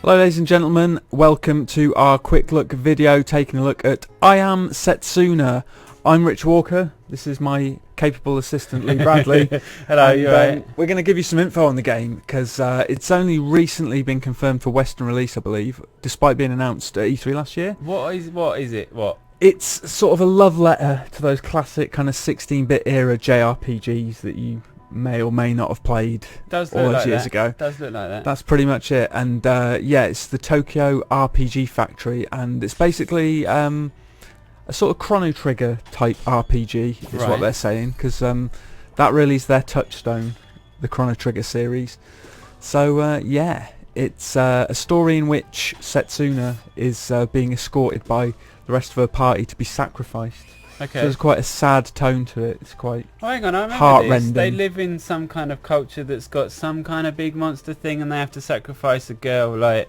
Hello ladies and gentlemen, welcome to our quick look video taking a look at I Am Setsuna. I'm Rich Walker, this is my capable assistant Lee Bradley. Hello, you're right. We're going to give you some info on the game because it's only recently been confirmed for Western release, I believe, despite being announced at E3 last year. What is it? It's sort of a love letter to those classic kind of 16-bit era JRPGs that you may or may not have played all those years ago. Does look like that. That's pretty much it. And yeah, it's the Tokyo RPG Factory, and it's basically a sort of Chrono Trigger type RPG is what they're saying, because that really is their touchstone, the Chrono Trigger series. So yeah, it's a story in which Setsuna is being escorted by the rest of her party to be sacrificed. Okay. So there's quite a sad tone to it. It's quite hang on, I remember heart-rending. They live in some kind of culture that's got some kind of big monster thing, and they have to sacrifice a girl like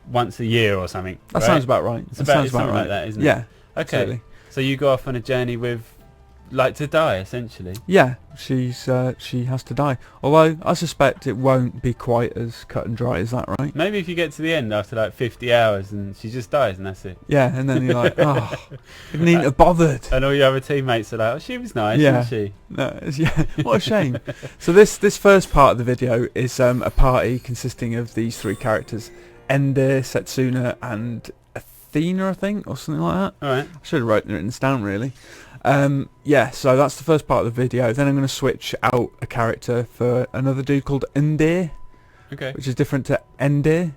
once a year or something. That sounds about right. It's something like that, isn't it? Yeah. Okay. Absolutely. So you go off on a journey with, like, to die essentially. Yeah, she has to die. Although I suspect it won't be quite as cut and dry as that, right? Maybe if you get to the end after like 50 hours and she just dies and that's it. Yeah, and then you're like, oh, you needn't have bothered. And all your other teammates are like, oh, she was nice, wasn't she? No, yeah, what a shame. So this first part of the video is a party consisting of these three characters: Ender, Setsuna, and Athena, I think, or something like that. Alright. I should have written this down, really. Yeah, so that's the first part of the video. Then I'm going to switch out a character for another dude called Ender, which is different to Ender,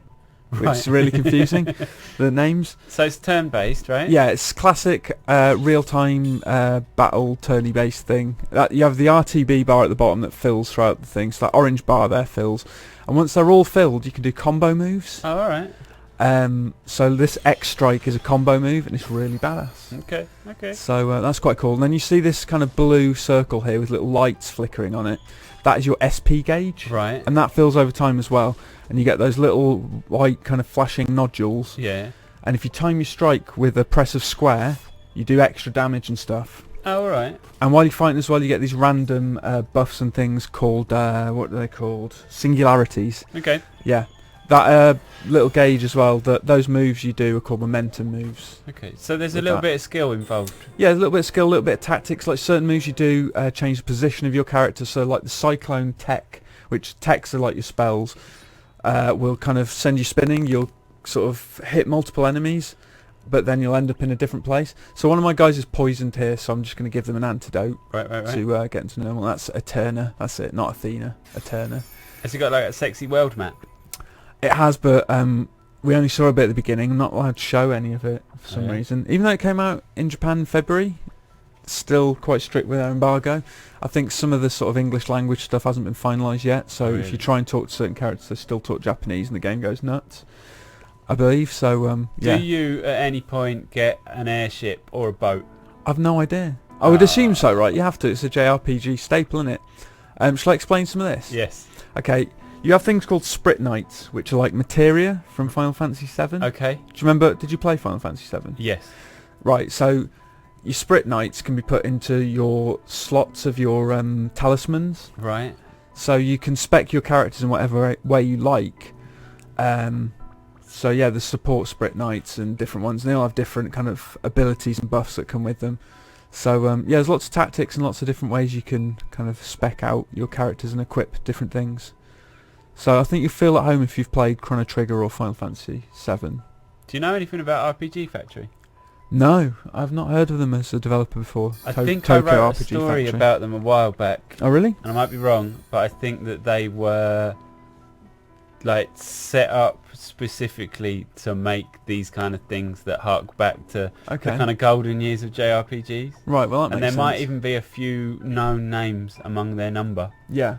which is really confusing, the names. So it's turn-based, right? Yeah, it's classic real-time battle turny-based thing. You have the RTB bar at the bottom that fills throughout the thing, so that orange bar there fills. And once they're all filled, you can do combo moves. Oh, alright. So this X strike is a combo move, and it's really badass. Okay. So that's quite cool. And then you see this kind of blue circle here with little lights flickering on it. That is your SP gauge. Right. And that fills over time as well. And you get those little white kind of flashing nodules. Yeah. And if you time your strike with a press of square, you do extra damage and stuff. Oh, alright. And while you're fighting as well, you get these random buffs and things called, what are they called? Singularities. Okay. Yeah. That little gauge as well, those moves you do are called momentum moves. Okay, so there's a little bit of skill involved. Yeah, a little bit of skill, a little bit of tactics. Like certain moves you do change the position of your character. So like the Cyclone Tech, which techs are like your spells, will kind of send you spinning. You'll sort of hit multiple enemies, but then you'll end up in a different place. So one of my guys is poisoned here, so I'm just going to give them an antidote to get into normal. That's Eterna. That's it, not Athena. Eterna. Has it got like a sexy world map? It has, but we only saw a bit at the beginning. I'm not allowed to show any of it for some reason. Even though it came out in Japan in February, still quite strict with their embargo. I think some of the sort of English language stuff hasn't been finalised yet, so if you try and talk to certain characters, they still talk Japanese and the game goes nuts, I believe. So yeah. Do you at any point get an airship or a boat? I've no idea. I would assume so, right? You have to. It's a JRPG staple, isn't it? Shall I explain some of this? Yes. Okay. You have things called Sprit Knights, which are like materia from Final Fantasy VII. Okay. Do you remember, did you play Final Fantasy VII? Yes. Right, so your Sprit Knights can be put into your slots of your talismans. Right. So you can spec your characters in whatever way you like. So yeah, there's support Sprit Knights and different ones, and they all have different kind of abilities and buffs that come with them. So yeah, there's lots of tactics and lots of different ways you can kind of spec out your characters and equip different things. So I think you feel at home if you've played Chrono Trigger or Final Fantasy VII. Do you know anything about RPG Factory? No, I've not heard of them as a developer before. I think I wrote a story about them a while back. Oh really? And I might be wrong, but I think that they were like set up specifically to make these kind of things that hark back to the kind of golden years of JRPGs. Right, well that makes sense. And there might even be a few known names among their number. Yeah.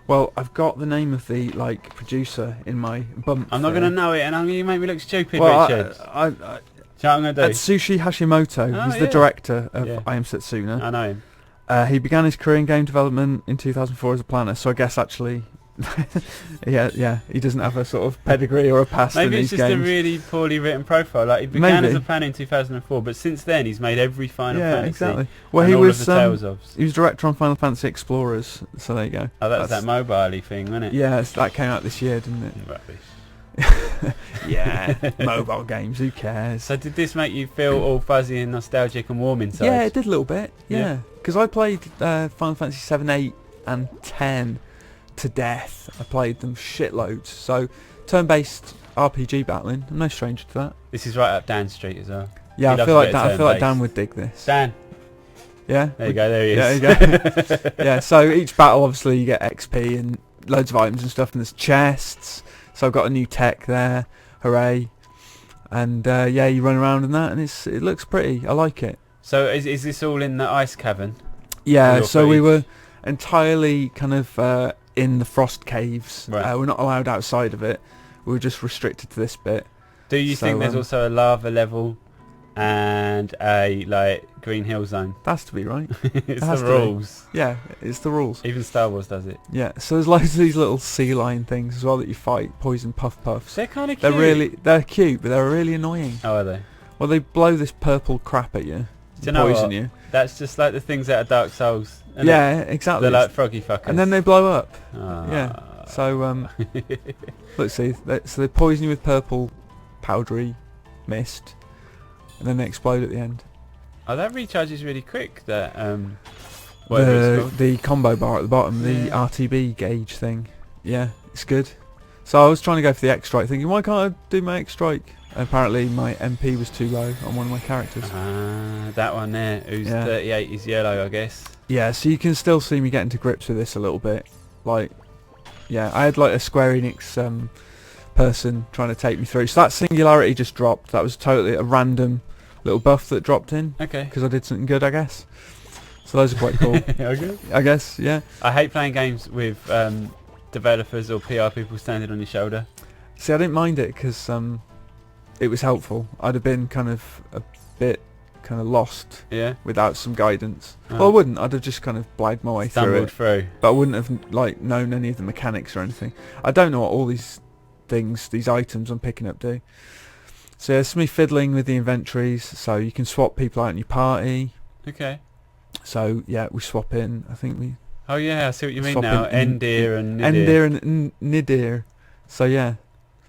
Well, I've got the name of the producer in my bump. I'm not going to know it, and I'm going to make me look stupid, Richard. Do you know what I'm going to do? Atsushi Hashimoto. He's the director of I Am Setsuna. I know him. He began his career in game development in 2004 as a planner, so I guess actually yeah, he doesn't have a sort of pedigree or a past in these games. Maybe it's just a really poorly written profile. Like, he began as a planner in 2004, but since then he's made every Final Fantasy. Yeah, exactly. Well, he was he was director on Final Fantasy Explorers, so there you go. Oh, that's that mobile-y thing, wasn't it? Yeah, that came out this year, didn't it? Rubbish. Yeah, mobile games, who cares? So did this make you feel all fuzzy and nostalgic and warm inside? Yeah, it did a little bit, yeah. Because I played Final Fantasy 7, 8 and 10 to death. I played them shitloads. So turn-based RPG battling, I'm no stranger to that. This is right up Dan's street as well. Yeah, I feel like Dan would dig this. Dan. Yeah? There you go, there he is. Yeah, there you go. Yeah, so each battle obviously you get XP and loads of items and stuff, and there's chests. So I've got a new tech there. Hooray. And yeah, you run around in that and it looks pretty. I like it. So is this all in the ice cavern? Yeah, so we were entirely kind of in the frost caves. Right. We're not allowed outside of it. We were just restricted to this bit. Do you think there's also a lava level and a Green Hill Zone? That's to be right. It's the rules. Yeah, it's the rules. Even Star Wars does it. Yeah, so there's loads of these little sea lion things as well that you fight. Poison puff puffs. They're kind of cute. They're cute, but they're really annoying. Oh, are they? Well, they blow this purple crap at you. Do you know poison what? you. That's just like the things out of Dark Souls. Yeah, exactly. They're like froggy fuckers. And then they blow up. Ah. Yeah. So let's see. So they poison you with purple, powdery mist, and then they explode at the end. Oh, that recharges really quick. That whatever it's called. The combo bar at the bottom, the RTB gauge thing. Yeah, it's good. So I was trying to go for the X strike, thinking, why can't I do my X strike? Apparently my MP was too low on one of my characters. That one there, who's 38 is yellow, I guess. Yeah, so you can still see me getting to grips with this a little bit. Like, yeah, I had like a Square Enix person trying to take me through. So that singularity just dropped. That was totally a random little buff that dropped in. Okay. Because I did something good, I guess. So those are quite cool. Okay. I guess, yeah. I hate playing games with developers or PR people standing on your shoulder. See, I didn't mind it because it was helpful. I'd have been kind of a bit kind of lost without some guidance. Oh. Well, I wouldn't. I'd have just kind of blagged my way Stumbled through. But I wouldn't have like known any of the mechanics or anything. I don't know what all these things, these items I'm picking up do. So yeah, it's me fiddling with the inventories. So you can swap people out in your party. Okay. So yeah, we swap in. I think we. Oh yeah, I see what you mean now. Endir and Nidir. Endir and Nidir. So yeah.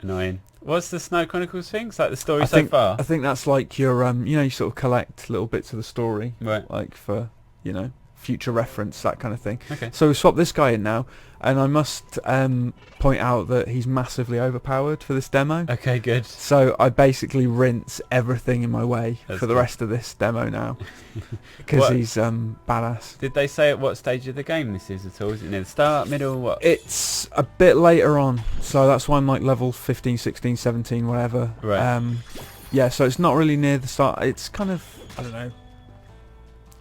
Annoying. What's the Snow Chronicles thing? It's like the story so far? I think that's like your, you know, you sort of collect little bits of the story. Right. Like for, you know, future reference, that kind of thing. Okay. So we swap this guy in now, and I must point out that he's massively overpowered for this demo. Okay, good. So I basically rinse everything in my way for the rest of this demo now. Because he's badass. Did they say at what stage of the game this is at all? Is it near the start, middle, what? It's a bit later on, so that's why I'm like level 15, 16, 17, whatever. Right. Yeah, so it's not really near the start. It's kind of, I don't know,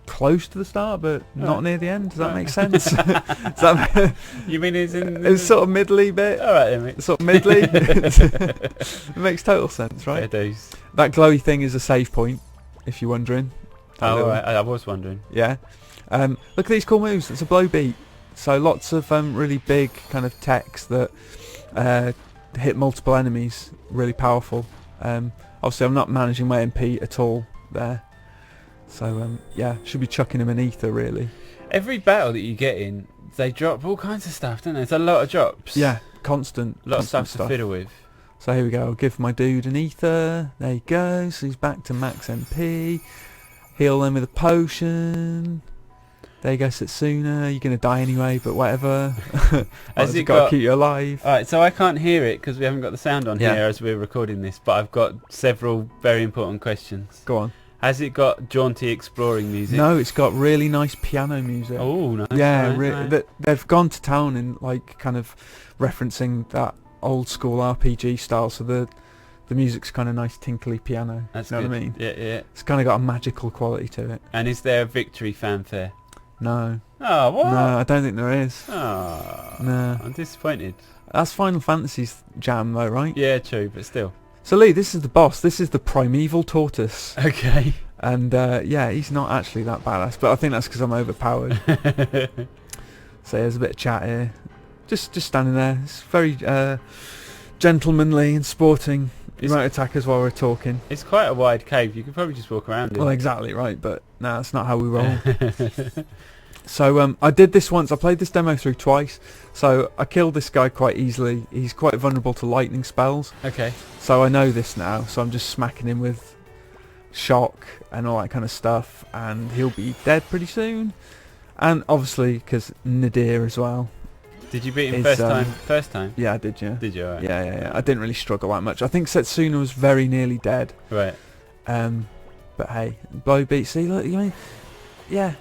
close to the start, but not near the end. Does that make sense? You mean it's in... It's sort of middly bit. Alright then, mate. Sort of middly. It makes total sense, right? Fair dues. That glowy thing is a save point, if you're wondering. Oh, right. I was wondering. Yeah. Look at these cool moves. It's a blow beat. So lots of really big kind of techs that hit multiple enemies. Really powerful. Obviously, I'm not managing my MP at all there. So yeah, should be chucking him an ether really. Every battle that you get in, they drop all kinds of stuff, don't they? It's a lot of drops. Yeah, constant. A lot of stuff to fiddle with. So here we go. I'll give my dude an ether. There you go. So he's back to max MP. Heal them with a potion. There you go, Setsuna. You're gonna die anyway, but whatever. Has it got to keep you alive? Alright, so I can't hear it because we haven't got the sound on here as we're recording this, but I've got several very important questions. Go on. Has it got jaunty exploring music? No, it's got really nice piano music. Oh, nice. Yeah, right. they've gone to town in like kind of referencing that old school RPG style. So the music's kind of nice, tinkly piano. That's you know good. what I mean? Yeah, yeah. It's kind of got a magical quality to it. And is there a victory fanfare? No. Oh, what? No, I don't think there is. Oh, no. I'm disappointed. That's Final Fantasy's jam though, right? Yeah, true, but still. So Lee, this is the boss. This is the primeval tortoise. Okay. And yeah, he's not actually that badass, but I think that's because I'm overpowered. So there's a bit of chat here. Just standing there. It's very gentlemanly and sporting. You might attack us while we're talking. It's quite a wide cave. You could probably just walk around it. Well, exactly right, but no, that's not how we roll. So I did this once. I played this demo through twice. So I killed this guy quite easily. He's quite vulnerable to lightning spells. Okay. So I know this now. So I'm just smacking him with shock and all that kind of stuff, and he'll be dead pretty soon. And obviously, because Nadir as well. Did you beat him first time? First time? Yeah, I did. Yeah. Did you? Right. Yeah. I didn't really struggle that much. I think Setsuna was very nearly dead. Right. But hey, blow beat. See, look, you mean, yeah.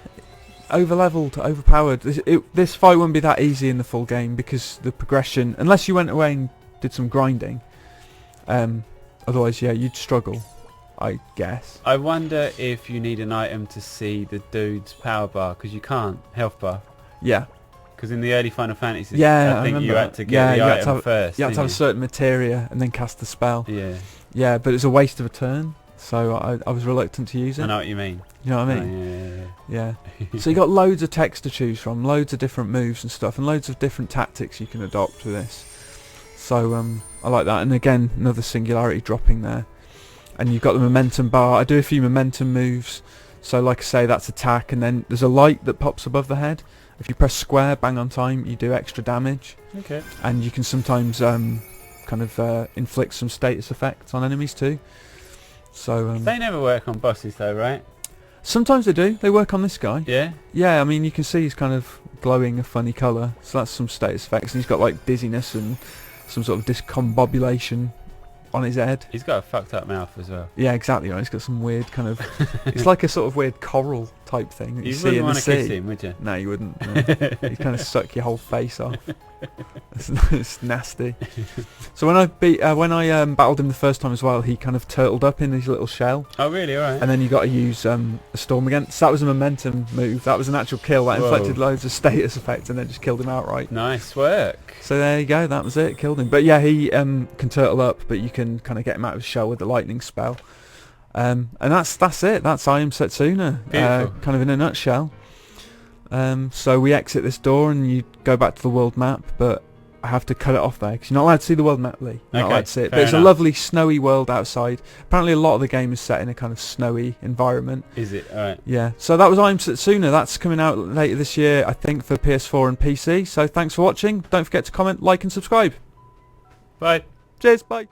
Over-leveled, overpowered. This fight wouldn't be that easy in the full game because the progression, unless you went away and did some grinding, otherwise, yeah, you'd struggle, I guess. I wonder if you need an item to see the dude's power bar, because you can't, health bar. Yeah. Because in the early Final Fantasies, yeah, I think you had to get the item first. You had to have a certain materia and then cast the spell. Yeah. Yeah, but it's a waste of a turn, so I was reluctant to use it. I know what you mean. You know what I mean? Yeah. So you got loads of text to choose from, loads of different moves and stuff, and loads of different tactics you can adopt with this. So I like that. And again, another singularity dropping there. And you've got the momentum bar. I do a few momentum moves. So like I say, that's attack, and then there's a light that pops above the head. If you press square, bang on time, you do extra damage. Okay. And you can sometimes kind of inflict some status effects on enemies too. So they never work on bosses though, right? Sometimes they do. They work on this guy. Yeah? Yeah, I mean, you can see he's kind of glowing a funny colour. So that's some status effects. And he's got like dizziness and some sort of discombobulation on his head. He's got a fucked up mouth as well. Yeah, exactly right. He's got some weird kind of... it's like a sort of weird coral type thing that you see in the sea. You wouldn't want to kiss him, would you? No, you wouldn't. No. He'd kind of suck your whole face off. It's nasty. So when I battled him the first time as well, he kind of turtled up in his little shell. Oh really? Alright. And then you got to use a storm again. So that was a momentum move. That was an actual kill. That inflicted loads of status effects and then just killed him outright. Nice work. So there you go. That was it. Killed him. But yeah, he can turtle up, but you can kind of get him out of his shell with the lightning spell. And that's it. That's I Am Setsuna. Kind of in a nutshell. So we exit this door and you go back to the world map, but I have to cut it off there because you're not allowed to see the world map, Lee. You're not allowed to see it. But it's a lovely snowy world outside. Apparently a lot of the game is set in a kind of snowy environment. Is it? Alright. Yeah. So that was I Am Setsuna. That's coming out later this year, I think, for PS4 and PC. So thanks for watching. Don't forget to comment, like and subscribe. Bye. Cheers. Bye.